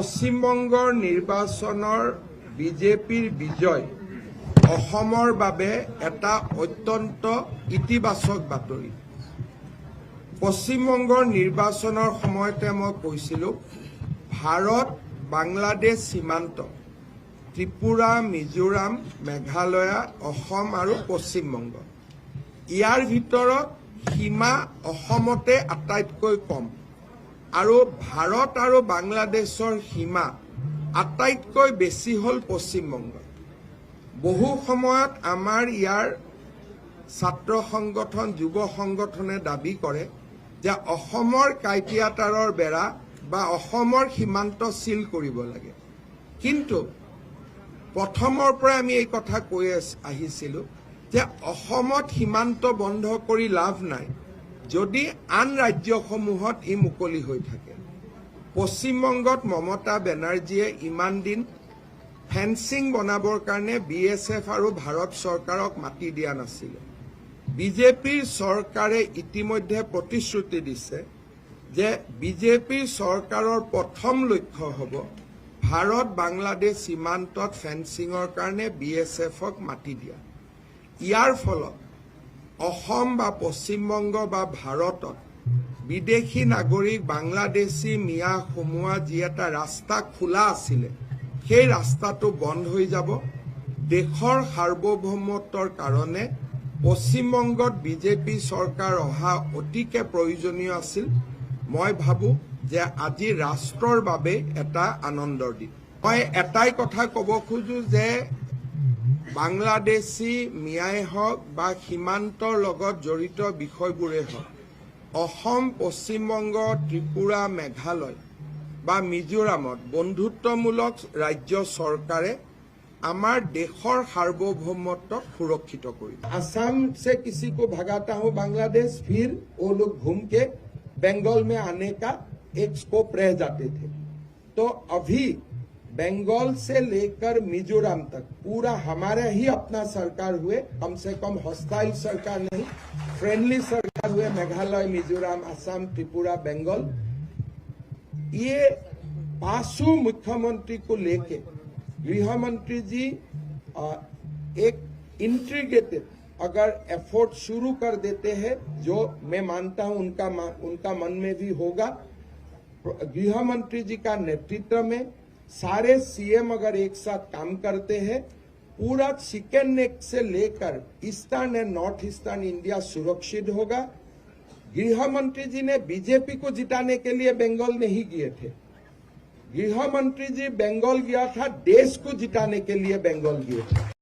পশ্চিমবংগৰ নিৰ্বাচনৰ বিজেপিৰ বিজয় অসমৰ বাবে এটা অত্যন্ত ইতিবাচক বাতৰি। পশ্চিমবংগৰ নিৰ্বাচনৰ সময়তে মই কৈছিলোঁ, ভাৰত বাংলাদেশ সীমান্ত ত্ৰিপুৰা, মিজোৰাম, মেঘালয়, অসম আৰু পশ্চিমবংগ, ইয়াৰ ভিতৰত সীমা অসমতে আটাইতকৈ কম আৰু ভাৰত আৰু বাংলাদেশৰ সীমা আটাইতকৈ বেছি হ'ল পশ্চিমবংগ। বহু সময়ত আমাৰ ইয়াৰ ছাত্ৰ সংগঠন, যুৱ সংগঠনে দাবী কৰে যে অসমৰ কাইটিয়াতাৰৰ বেৰা বা অসমৰ সীমান্ত চিল কৰিব লাগে। কিন্তু প্ৰথমৰ পৰা আমি এই কথা কৈ আহিছিলোঁ যে অসমত সীমান্ত বন্ধ কৰি লাভ নাই যদি আন ৰাজ্যসমূহত ই মুকলি হৈ থাকে। পশ্চিমবংগত মমতা বেনাৰ্জীয়ে ইমান দিন ফেন্সিং বনাবৰ কাৰণে BSF আৰু ভাৰত চৰকাৰক মাতি দিয়া নাছিলে। বিজেপিৰ চৰকাৰে ইতিমধ্যে প্ৰতিশ্ৰুতি দিছে যে বিজেপিৰ চৰকাৰৰ প্ৰথম লক্ষ্য হ'ব ভাৰত বাংলাদেশ সীমান্তত ফেন্সিঙৰ কাৰণে BSFক মাতি দিয়া। ইয়াৰ ফলত অসম বা পশ্চিমবংগ বা ভাৰতত বিদেশী নাগৰিক বাংলাদেশী মিয়া সোমোৱা যি এটা ৰাস্তা খোলা আছিলে, সেই ৰাস্তাটো বন্ধ হৈ যাব। দেশৰ সাৰ্বভৌমত্বৰ কাৰণে পশ্চিমবংগত বিজেপি চৰকাৰ অহা অতিকে প্ৰয়োজনীয় আছিল। মই ভাবোঁ যে আজি ৰাষ্ট্ৰৰ বাবে এটা আনন্দৰ দিন। মই এটাই কথা ক'ব খোজো যে বাংলাদেশী মিয়াই হওক বা সীমান্তৰ লগত জড়িত বিষয়বোৰেই হওক, অসম, পশ্চিমবংগ, ত্ৰিপুৰা, মেঘালয় বা মিজোৰামত বন্ধুত্বমূলক ৰাজ্য চৰকাৰে আমাৰ দেশৰ সাৰ্বভৌমত্বক সুৰক্ষিত কৰিব। आसाम से किसी को भगाता हूं बांग्लादेश, फिर वो लोग घूम के बंगाल में आने का एक स्कोप रह जाते थे। तो अभी बंगाल से लेकर मिजोरम तक पूरा हमारा ही अपना सरकार हुए, कम से कम हॉस्टाइल सरकार नहीं, फ्रेंडली सरकार हुए। मेघालय, मिजोरम, असम, त्रिपुरा, बंगाल, ये पांचों मुख्यमंत्री को लेके गृह मंत्री जी एक इंटीग्रेटेड अगर एफर्ट शुरू कर देते हैं, जो मैं मानता हूं उनका मन में भी होगा। गृह मंत्री जी का नेतृत्व में सारे CM अगर एक साथ काम करते हैं, पूरा चिकन नेक से लेकर eastern and north eastern India सुरक्षित होगा। गृह मंत्री जी ने बीजेपी को जिताने के लिए बंगाल नहीं गए थे, गृह मंत्री जी बंगाल गया था देश को जिताने के लिए बंगाल गए थे।